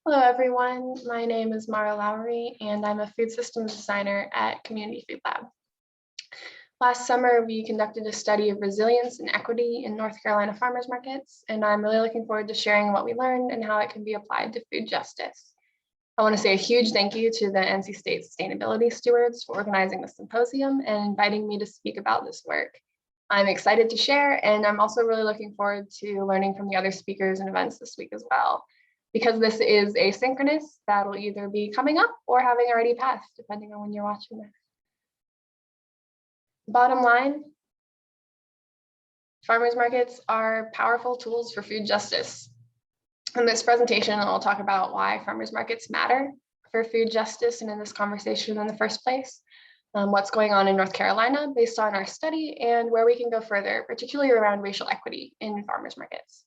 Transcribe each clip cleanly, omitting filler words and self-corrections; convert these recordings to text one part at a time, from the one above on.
Hello, everyone. My name is Mara Lowry, and I'm a food systems designer at Community Food Lab. Last summer, we conducted a study of resilience and equity in North Carolina farmers markets, and I'm really looking forward to sharing what we learned and how it can be applied to food justice. I want to say a huge thank you to the NC State Sustainability Stewards for organizing the symposium and inviting me to speak about this work. I'm excited to share, and I'm also really looking forward to learning from the other speakers and events this week as well. Because this is asynchronous, that'll either be coming up or having already passed, depending on when you're watching this. Bottom line, farmers markets are powerful tools for food justice. In this presentation, I'll talk about why farmers markets matter for food justice and in this conversation in the first place, what's going on in North Carolina based on our study, and where we can go further, particularly around racial equity in farmers markets.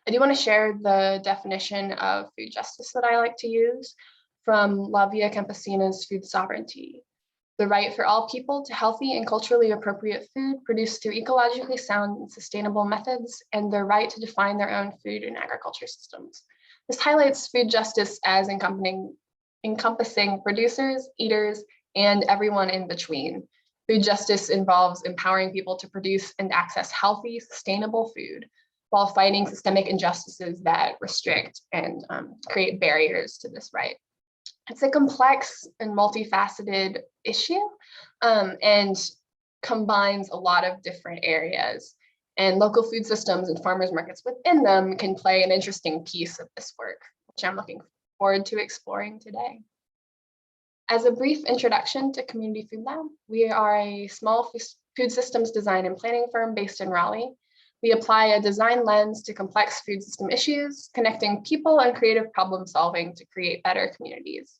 I do want to share the definition of food justice that I like to use from La Via Campesina's Food Sovereignty: the right for all people to healthy and culturally appropriate food produced through ecologically sound and sustainable methods, and their right to define their own food and agriculture systems. This highlights food justice as encompassing producers, eaters, and everyone in between. Food justice involves empowering people to produce and access healthy, sustainable food, while fighting systemic injustices that restrict and create barriers to this right. It's a complex and multifaceted issue and combines a lot of different areas. And local food systems and farmers markets within them can play an interesting piece of this work, which I'm looking forward to exploring today. As a brief introduction to Community Food Lab, we are a small food systems design and planning firm based in Raleigh. We apply a design lens to complex food system issues, connecting people and creative problem solving to create better communities.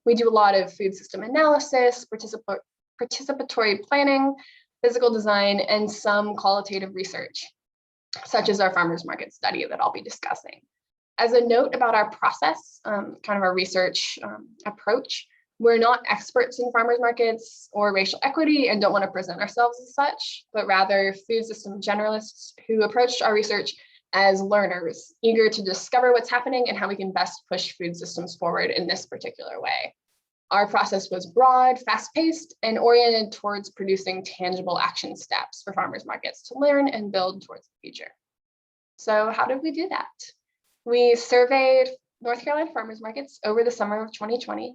We do a lot of food system analysis, participatory planning, physical design, and some qualitative research, such as our farmers market study that I'll be discussing. As a note about our process, kind of our research approach, we're not experts in farmers markets or racial equity and don't want to present ourselves as such, but rather food system generalists who approached our research as learners, eager to discover what's happening and how we can best push food systems forward in this particular way. Our process was broad, fast-paced, and oriented towards producing tangible action steps for farmers markets to learn and build towards the future. So how did we do that? We surveyed North Carolina farmers markets over the summer of 2020,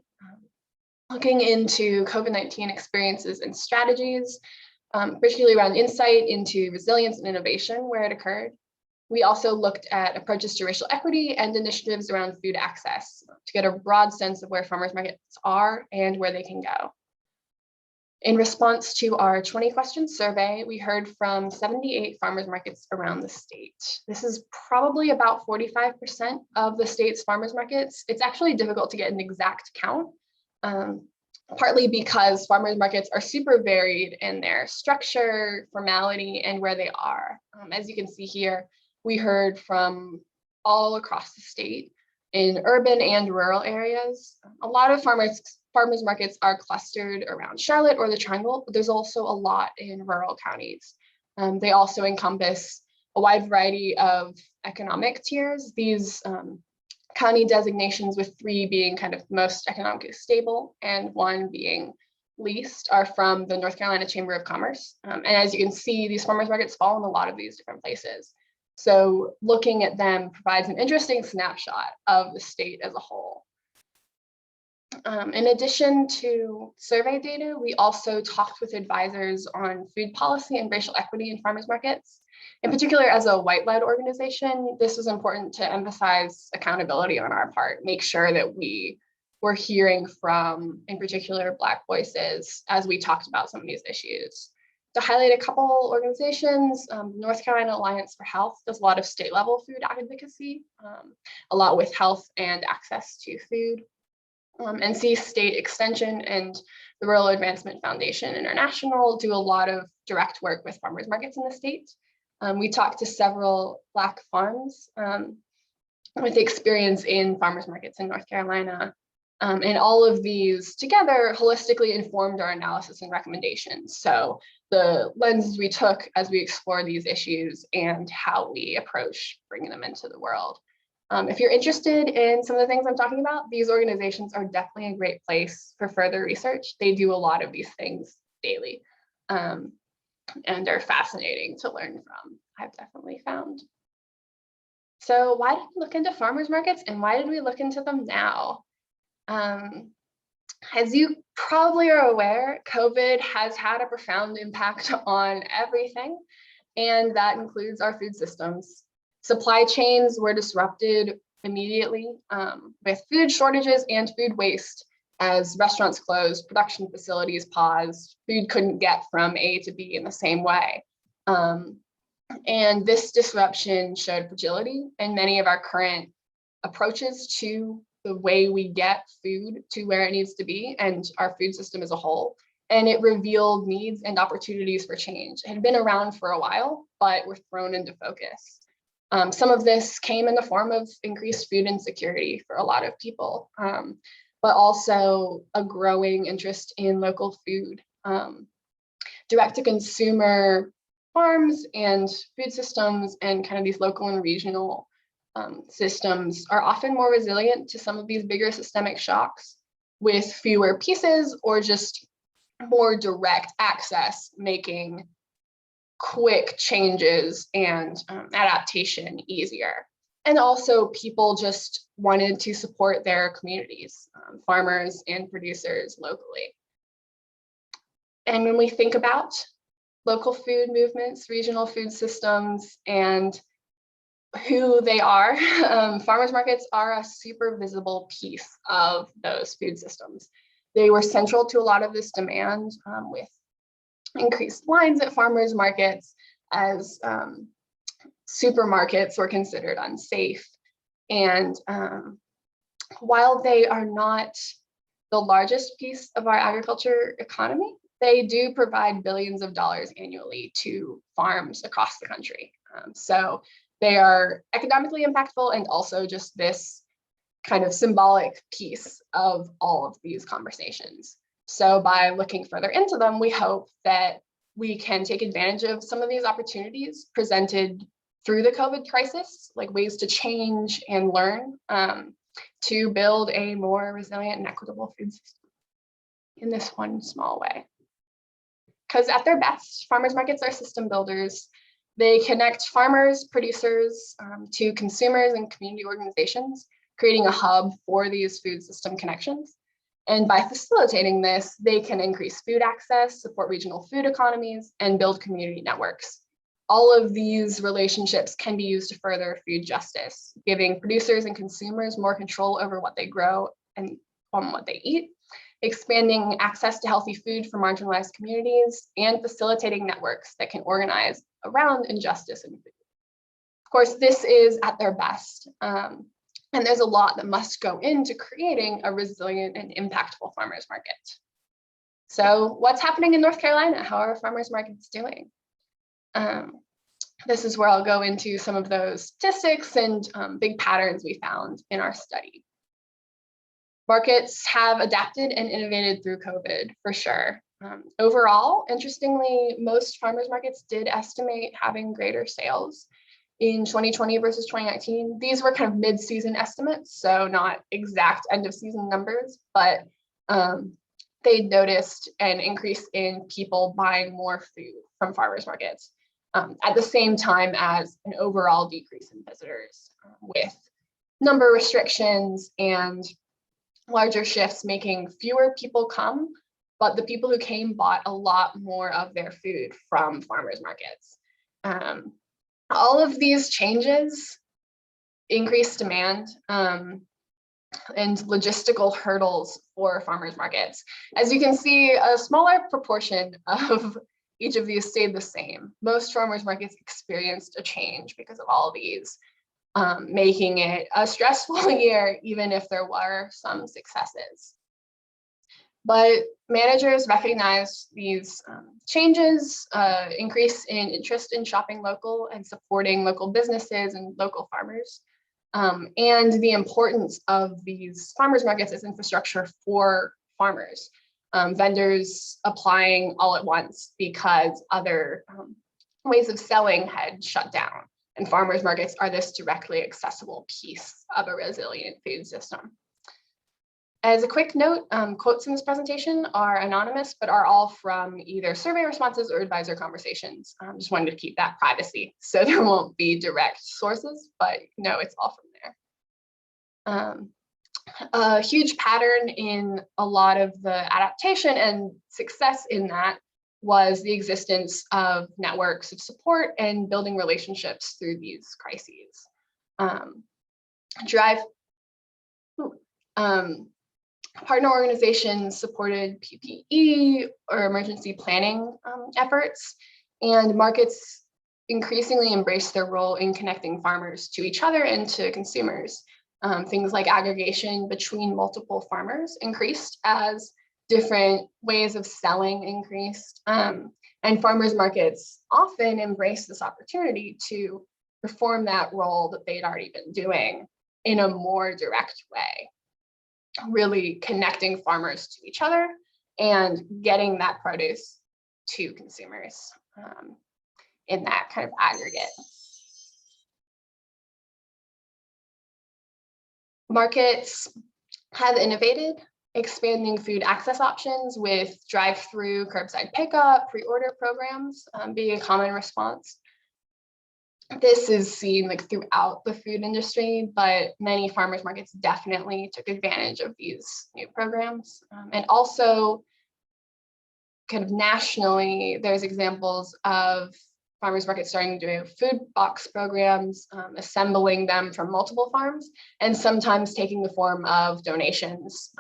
looking into COVID-19 experiences and strategies, particularly around insight into resilience and innovation where it occurred. We also looked at approaches to racial equity and initiatives around food access to get a broad sense of where farmers markets are and where they can go. In response to our 20-question survey, we heard from 78 farmers markets around the state. This is probably about 45% of the state's farmers markets. It's actually difficult to get an exact count, partly because farmers markets are super varied in their structure, formality, and where they are. As you can see here, we heard from all across the state in urban and rural areas. A lot of farmers markets are clustered around Charlotte or the Triangle, but there's also a lot in rural counties. They also encompass a wide variety of economic tiers. These county designations, with 3 being kind of most economically stable and 1 being least, are from the North Carolina Chamber of Commerce. And as you can see, these farmers markets fall in a lot of these different places. So looking at them provides an interesting snapshot of the state as a whole. In addition to survey data, we also talked with advisors on food policy and racial equity in farmers markets. In particular, as a white-led organization, this was important to emphasize accountability on our part, make sure that we were hearing from, in particular, Black voices as we talked about some of these issues. To highlight a couple organizations, North Carolina Alliance for Health does a lot of state-level food advocacy, a lot with health and access to food. NC State Extension and the Rural Advancement Foundation International do a lot of direct work with farmers markets in the state. We talked to several Black farms with experience in farmers markets in North Carolina. And all of these together holistically informed our analysis and recommendations. So the lenses we took as we explore these issues and how we approach bringing them into the world. If you're interested in some of the things I'm talking about, these organizations are definitely a great place for further research. They do a lot of these things daily, and they're fascinating to learn from, I've definitely found. So why did we look into farmers markets, and why did we look into them now? As you probably are aware, COVID has had a profound impact on everything, and that includes our food systems. Supply chains were disrupted immediately, with food shortages and food waste as restaurants closed, production facilities paused, food couldn't get from A to B in the same way. And this disruption showed fragility in many of our current approaches to the way we get food to where it needs to be and our food system as a whole. And it revealed needs and opportunities for change. It had been around for a while, but were thrown into focus. Some of this came in the form of increased food insecurity for a lot of people, but also a growing interest in local food. Direct-to-consumer farms and food systems and kind of these local and regional systems are often more resilient to some of these bigger systemic shocks with fewer pieces or just more direct access, making quick changes and adaptation easier. And also people just wanted to support their communities, farmers and producers locally. And when we think about local food movements, regional food systems, and who they are, farmers markets are a super visible piece of those food systems. They were central to a lot of this demand, with increased lines at farmers markets as supermarkets were considered unsafe. And while they are not the largest piece of our agriculture economy, they do provide billions of dollars annually to farms across the country. So they are economically impactful and also just this kind of symbolic piece of all of these conversations. So by looking further into them, we hope that we can take advantage of some of these opportunities presented through the COVID crisis, like ways to change and learn to build a more resilient and equitable food system in this one small way. Because at their best, farmers markets are system builders. They connect farmers, producers to consumers and community organizations, creating a hub for these food system connections. And by facilitating this, they can increase food access, support regional food economies, and build community networks. All of these relationships can be used to further food justice, giving producers and consumers more control over what they grow and what they eat, expanding access to healthy food for marginalized communities, and facilitating networks that can organize around injustice in food. Of course, this is at their best. And there's a lot that must go into creating a resilient and impactful farmers market. So what's happening in North Carolina? How are farmers markets doing? This is where I'll go into some of those statistics and big patterns we found in our study. Markets have adapted and innovated through COVID, for sure. Overall, interestingly, most farmers markets did estimate having greater sales in 2020 versus 2019. These were kind of mid-season estimates, so not exact end of season numbers, but they noticed an increase in people buying more food from farmers markets at the same time as an overall decrease in visitors, with number restrictions and larger shifts making fewer people come, but the people who came bought a lot more of their food from farmers markets. All of these changes increase demand and logistical hurdles for farmers markets. As you can see, a smaller proportion of each of these stayed the same. Most farmers markets experienced a change because of all of these, making it a stressful year, even if there were some successes. But managers recognize these changes, increase in interest in shopping local and supporting local businesses and local farmers, and the importance of these farmers markets as infrastructure for farmers. Vendors applying all at once because other ways of selling had shut down. And farmers markets are this directly accessible piece of a resilient food system. As a quick note, quotes in this presentation are anonymous, but are all from either survey responses or advisor conversations. Just wanted to keep that privacy, so there won't be direct sources, but no, it's all from there. A huge pattern in a lot of the adaptation and success in that was the existence of networks of support and building relationships through these crises. Partner organizations supported PPE or emergency planning efforts, and markets increasingly embraced their role in connecting farmers to each other and to consumers. Things like aggregation between multiple farmers increased as different ways of selling increased. And farmers markets often embrace this opportunity to perform that role that they'd already been doing in a more direct way, really connecting farmers to each other and getting that produce to consumers in that kind of aggregate. Markets have innovated, expanding food access options with drive-through, curbside pickup, pre-order programs being a common response. This is seen like throughout the food industry, but many farmers markets definitely took advantage of these new programs. And also kind of nationally, there's examples of farmers markets starting to do food box programs, assembling them from multiple farms, and sometimes taking the form of donations,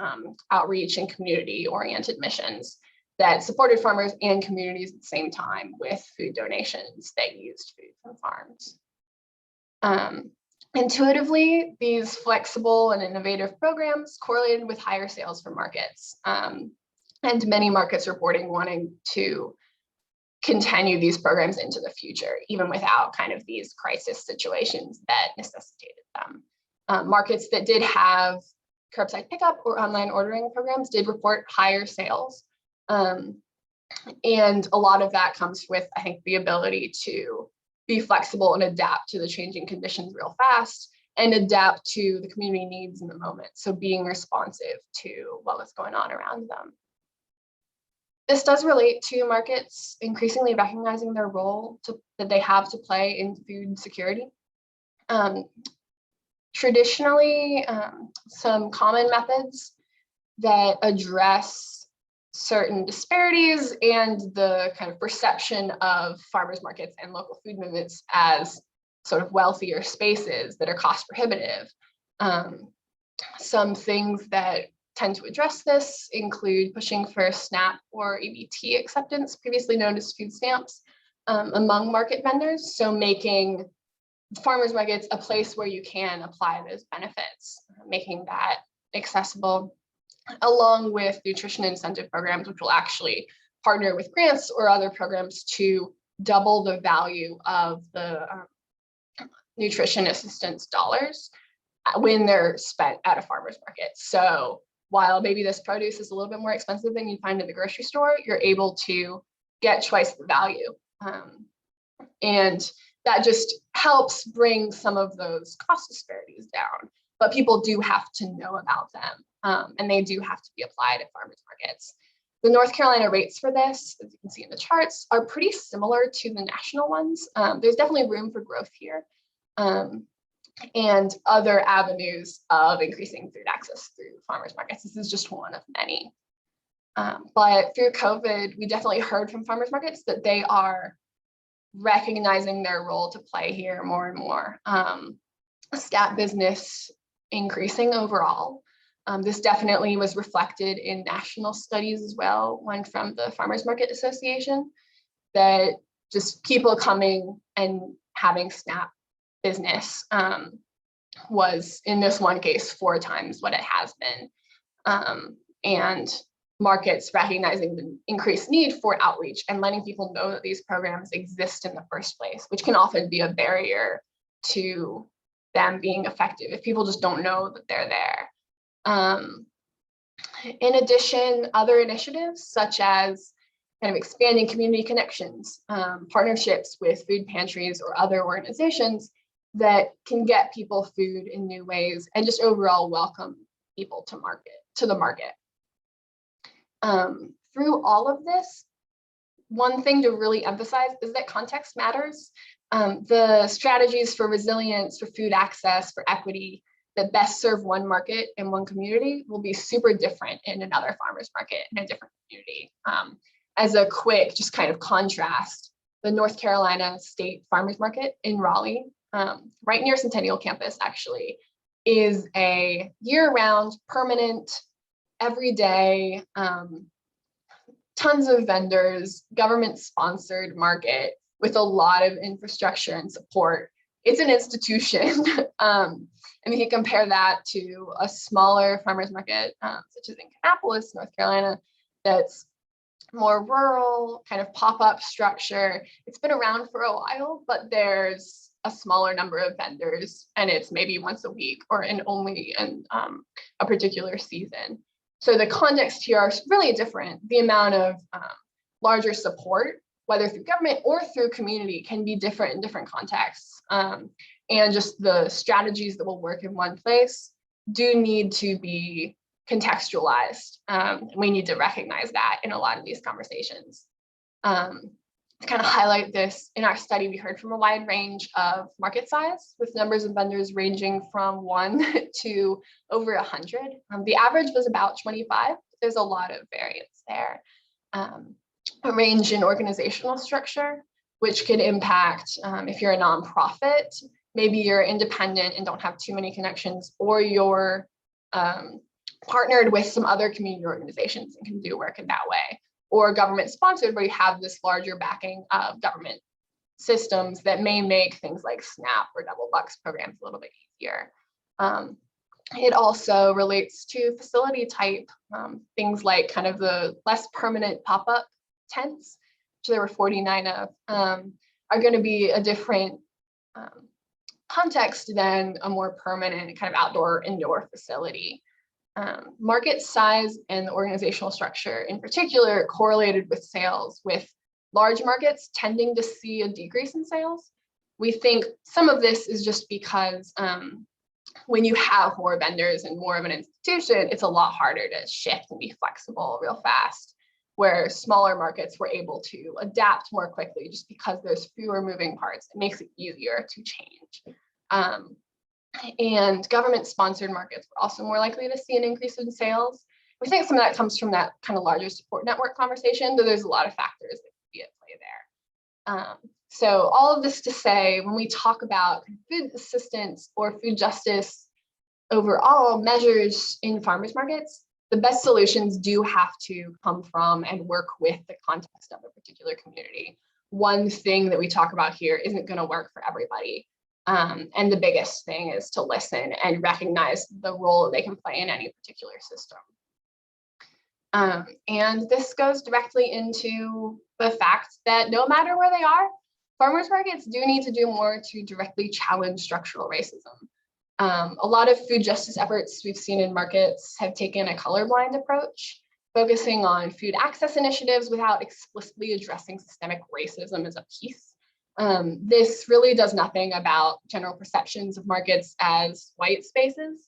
outreach, and community-oriented missions that supported farmers and communities at the same time with food donations that used food from farms. Intuitively, these flexible and innovative programs correlated with higher sales for markets, and many markets reporting wanting to continue these programs into the future, even without kind of these crisis situations that necessitated them. Markets that did have curbside pickup or online ordering programs did report higher sales. And a lot of that comes with, I think, the ability to be flexible and adapt to the changing conditions real fast and adapt to the community needs in the moment. So being responsive to what was going on around them. This does relate to markets increasingly recognizing their role that they have to play in food security. Traditionally, some common methods that address certain disparities and the kind of perception of farmers markets and local food movements as sort of wealthier spaces that are cost prohibitive. Some things that tend to address this include pushing for SNAP or EBT acceptance, previously known as food stamps, among market vendors. So making farmers markets a place where you can apply those benefits, making that accessible, along with nutrition incentive programs, which will actually partner with grants or other programs to double the value of the nutrition assistance dollars when they're spent at a farmer's market. So while maybe this produce is a little bit more expensive than you find in the grocery store, you're able to get twice the value. And that just helps bring some of those cost disparities down. But people do have to know about them, and they do have to be applied at farmers markets. The North Carolina rates for this, as you can see in the charts, are pretty similar to the national ones. There's definitely room for growth here. And other avenues of increasing food access through farmers markets. This is just one of many. But through COVID, we definitely heard from farmers markets that they are recognizing their role to play here more and more. STAT business increasing overall. This definitely was reflected in national studies as well, one from the Farmers Market Association, that just people coming and having SNAP business was in this one case 4 times what it has been, and markets recognizing the increased need for outreach and letting people know that these programs exist in the first place, which can often be a barrier to them being effective if people just don't know that they're there. In addition, other initiatives such as kind of expanding community connections, partnerships with food pantries or other organizations that can get people food in new ways and just overall welcome people to the market. Through all of this, one thing to really emphasize is that context matters. The strategies for resilience, for food access, for equity that best serve one market and one community will be super different in another farmer's market in a different community. As a quick, just kind of contrast, the North Carolina State Farmers Market in Raleigh, right near Centennial Campus actually, is a year-round, permanent, everyday, tons of vendors, government-sponsored market with a lot of infrastructure and support. It's an institution. And we can compare that to a smaller farmers market, such as in Kannapolis, North Carolina, that's more rural, kind of pop-up structure. It's been around for a while, but there's a smaller number of vendors, and it's maybe once a week or only in a particular season. So the context here are really different. The amount of larger support, whether through government or through community, can be different in different contexts. And just the strategies that will work in one place do need to be contextualized. We need to recognize that in a lot of these conversations. To kind of highlight this, in our study, we heard from a wide range of market size, with numbers of vendors ranging from 1 to over 100. The average was about 25. There's a lot of variance there. A range in organizational structure, which could impact if you're a nonprofit, maybe you're independent and don't have too many connections, or you're partnered with some other community organizations and can do work in that way, or government sponsored, where you have this larger backing of government systems that may make things like SNAP or double bucks programs a little bit easier. It also relates to facility type, things like kind of the less permanent pop-up tents, which there were 49 of, are going to be a different context than a more permanent kind of outdoor indoor facility. Market size and the organizational structure in particular correlated with sales, with large markets tending to see a decrease in sales. We think some of this is just because when you have more vendors and more of an institution, it's a lot harder to shift and be flexible real fast, where smaller markets were able to adapt more quickly just because there's fewer moving parts. It makes it easier to change. And government-sponsored markets were also more likely to see an increase in sales. We think some of that comes from that kind of larger support network conversation, though there's a lot of factors that could be at play there. So all of this to say, when we talk about food assistance or food justice overall measures in farmers markets, the best solutions do have to come from and work with the context of a particular community. One thing that we talk about here isn't going to work for everybody. And the biggest thing is to listen and recognize the role they can play in any particular system. And this goes directly into the fact that no matter where they are, farmers markets do need to do more to directly challenge structural racism. A lot of food justice efforts we've seen in markets have taken a colorblind approach, focusing on food access initiatives without explicitly addressing systemic racism as a piece. This really does nothing about general perceptions of markets as white spaces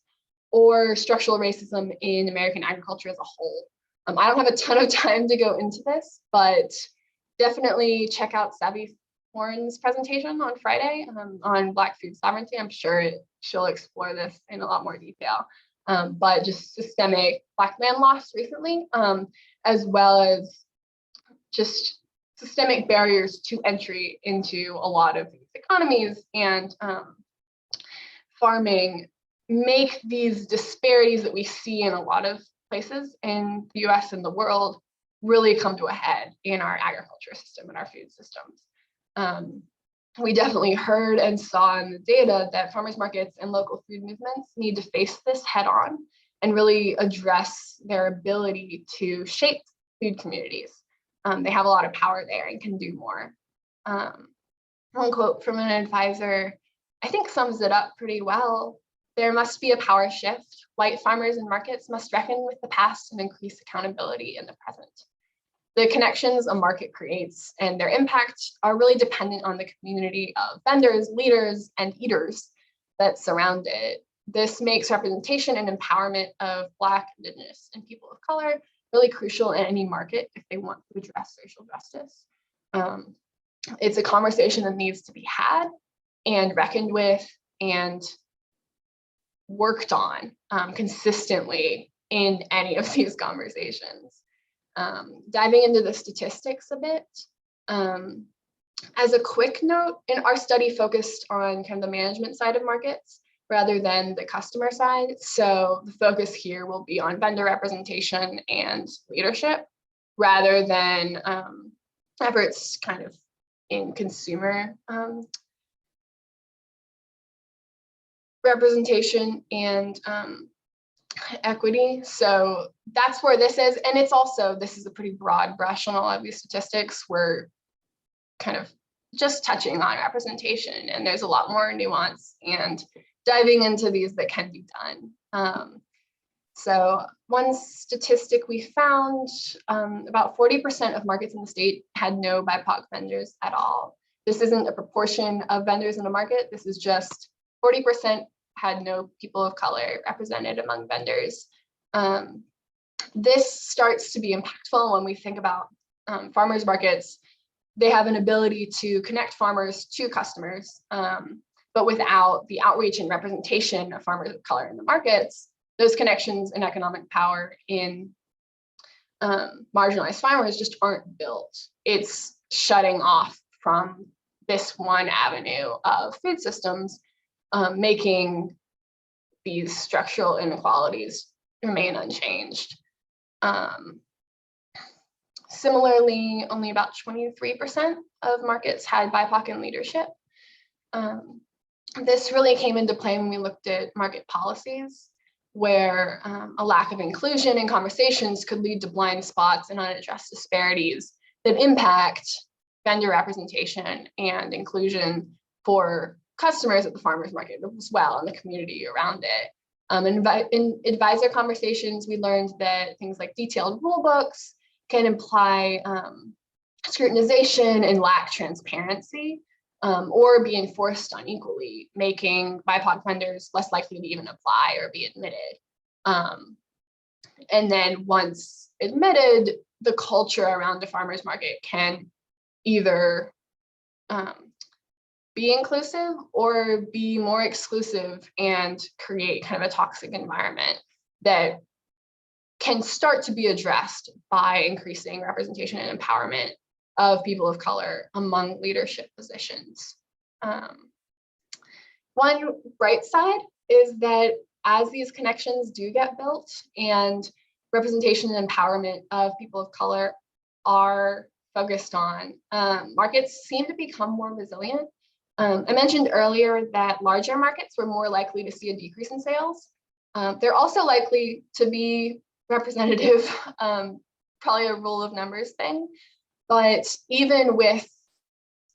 or structural racism in American agriculture as a whole. I don't have a ton of time to go into this, but definitely check out Savvy Warren's presentation on Friday on Black food sovereignty. I'm sure she'll explore this in a lot more detail, but just systemic Black land loss recently, as well as just systemic barriers to entry into a lot of these economies, and farming make these disparities that we see in a lot of places in the US and the world really come to a head in our agriculture system and our food systems. We definitely heard and saw in the data that farmers markets and local food movements need to face this head on and really address their ability to shape food communities. They have a lot of power there and can do more. One quote from an advisor, I think sums it up pretty well. There must be a power shift. White farmers and markets must reckon with the past and increase accountability in the present. The connections a market creates and their impact are really dependent on the community of vendors, leaders, and eaters that surround it. This makes representation and empowerment of Black, Indigenous, and people of color really crucial in any market if they want to address social justice. It's a conversation that needs to be had and reckoned with and worked on consistently in any of these conversations. Diving into the statistics a bit, as a quick note, in our study focused on kind of the management side of markets rather than the customer side. So the focus here will be on vendor representation and leadership rather than efforts kind of in consumer representation and equity. So that's where this is. And it's also, this is a pretty broad brush on all of these statistics. We're kind of just touching on representation, and there's a lot more nuance and diving into these that can be done. So one statistic we found, about 40% of markets in the state had no BIPOC vendors at all. This isn't a proportion of vendors in a market. This is just 40% had no people of color represented among vendors. This starts to be impactful when we think about farmers markets. They have an ability to connect farmers to customers, but without the outreach and representation of farmers of color in the markets, those connections and economic power in marginalized farmers just aren't built. It's shutting off from this one avenue of food systems, making these structural inequalities remain unchanged. Similarly, only about 23% of markets had BIPOC in leadership. This really came into play when we looked at market policies, where a lack of inclusion in conversations could lead to blind spots and unaddressed disparities that impact vendor representation and inclusion for customers at the farmers market as well and the community around it. In advisor conversations, we learned that things like detailed rule books can imply scrutinization and lack transparency, or be enforced unequally, making BIPOC vendors less likely to even apply or be admitted. And then once admitted, the culture around the farmers market can either be inclusive or be more exclusive and create kind of a toxic environment that can start to be addressed by increasing representation and empowerment of people of color among leadership positions. One bright side is that as these connections do get built and representation and empowerment of people of color are focused on, markets seem to become more resilient. I mentioned earlier that larger markets were more likely to see a decrease in sales. They're also likely to be representative, probably a rule of numbers thing, but even with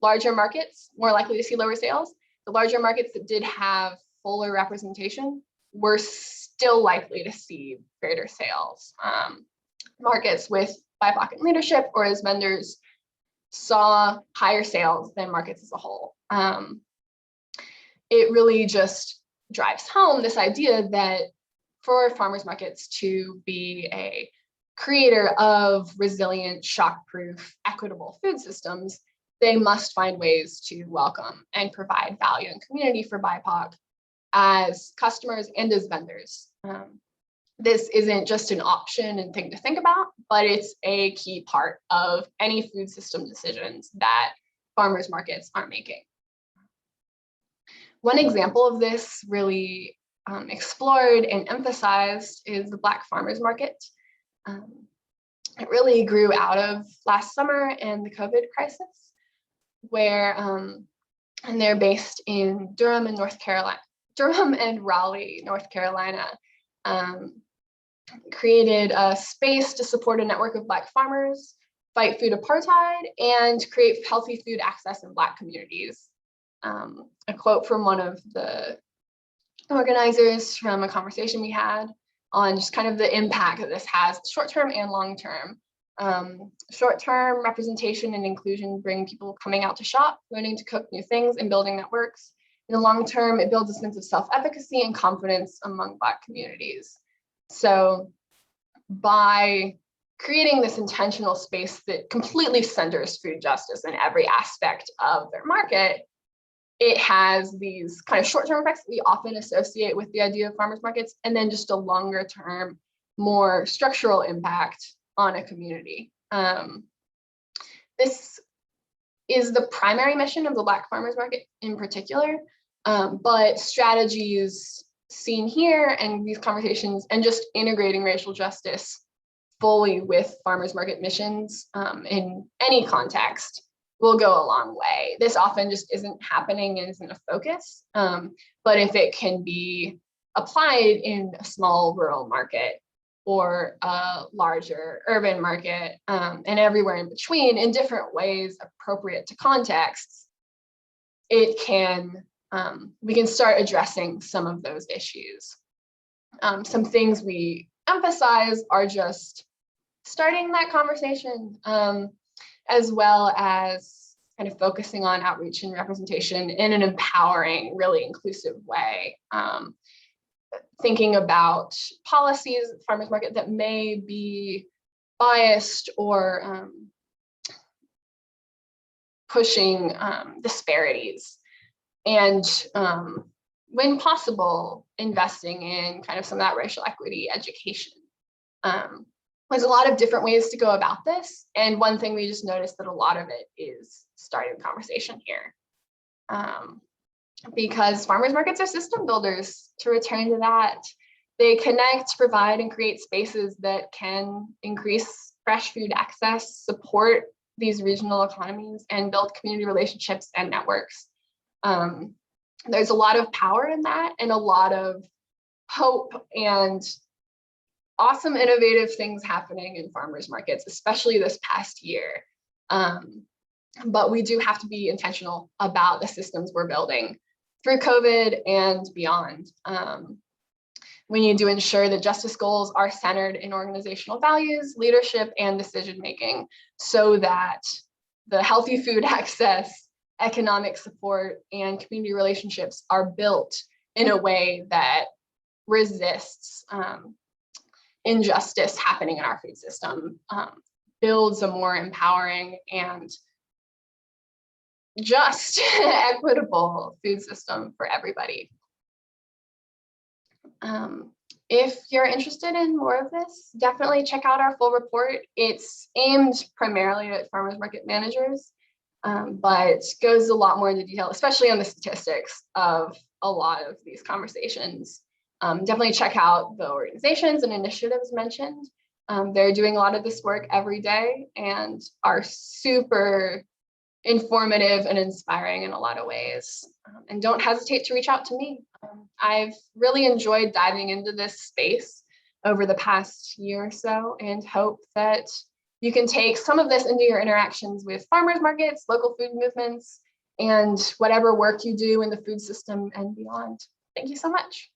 larger markets more likely to see lower sales, the larger markets that did have fuller representation were still likely to see greater sales. Markets with BIPOC in leadership or as vendors saw higher sales than markets as a whole. It really just drives home this idea that for farmers markets to be a creator of resilient, shock-proof, equitable food systems, they must find ways to welcome and provide value and community for BIPOC as customers and as vendors. This isn't just an option and thing to think about, but it's a key part of any food system decisions that farmers markets are making. One example of this really explored and emphasized is the Black farmers market. It really grew out of last summer and the COVID crisis, where and they're based in Durham and Raleigh, North Carolina, created a space to support a network of Black farmers, fight food apartheid, and create healthy food access in Black communities. A quote from one of the organizers from a conversation we had on just kind of the impact that this has short-term and long-term Short-term representation and inclusion bring people coming out to shop, learning to cook new things, and building networks. In the long term, it builds a sense of self-efficacy and confidence among Black communities. So by creating this intentional space that completely centers food justice in every aspect of their market, it has these kind of short-term effects that we often associate with the idea of farmers markets, and then just a longer-term, more structural impact on a community. This is the primary mission of the Black farmers market in particular, but strategies seen here and these conversations and just integrating racial justice fully with farmers market missions in any context will go a long way. This often just isn't happening and isn't a focus, but if it can be applied in a small rural market or a larger urban market and everywhere in between in different ways appropriate to contexts, it can, we can start addressing some of those issues. Some things we emphasize are just starting that conversation, as well as kind of focusing on outreach and representation in an empowering, really inclusive way. Thinking about policies at the farmers market that may be biased or pushing disparities, and when possible, investing in kind of some of that racial equity education. There's a lot of different ways to go about this, and one thing we just noticed that a lot of it is starting the conversation here. Because farmers markets are system builders, to return to that. They connect, provide, and create spaces that can increase fresh food access, support these regional economies, and build community relationships and networks. There's a lot of power in that, and a lot of hope and awesome innovative things happening in farmers markets, especially this past year. But we do have to be intentional about the systems we're building through COVID and beyond. We need to ensure that justice goals are centered in organizational values, leadership, and decision-making, so that the healthy food access, economic support, and community relationships are built in a way that resists injustice happening in our food system, builds a more empowering and just equitable food system for everybody. If you're interested in more of this, definitely check out our full report. It's aimed primarily at farmers market managers, but goes a lot more into detail, especially on the statistics of a lot of these conversations. Definitely check out the organizations and initiatives mentioned. They're doing a lot of this work every day and are super informative and inspiring in a lot of ways. And don't hesitate to reach out to me. I've really enjoyed diving into this space over the past year or so, and hope that you can take some of this into your interactions with farmers markets, local food movements, and whatever work you do in the food system and beyond. Thank you so much.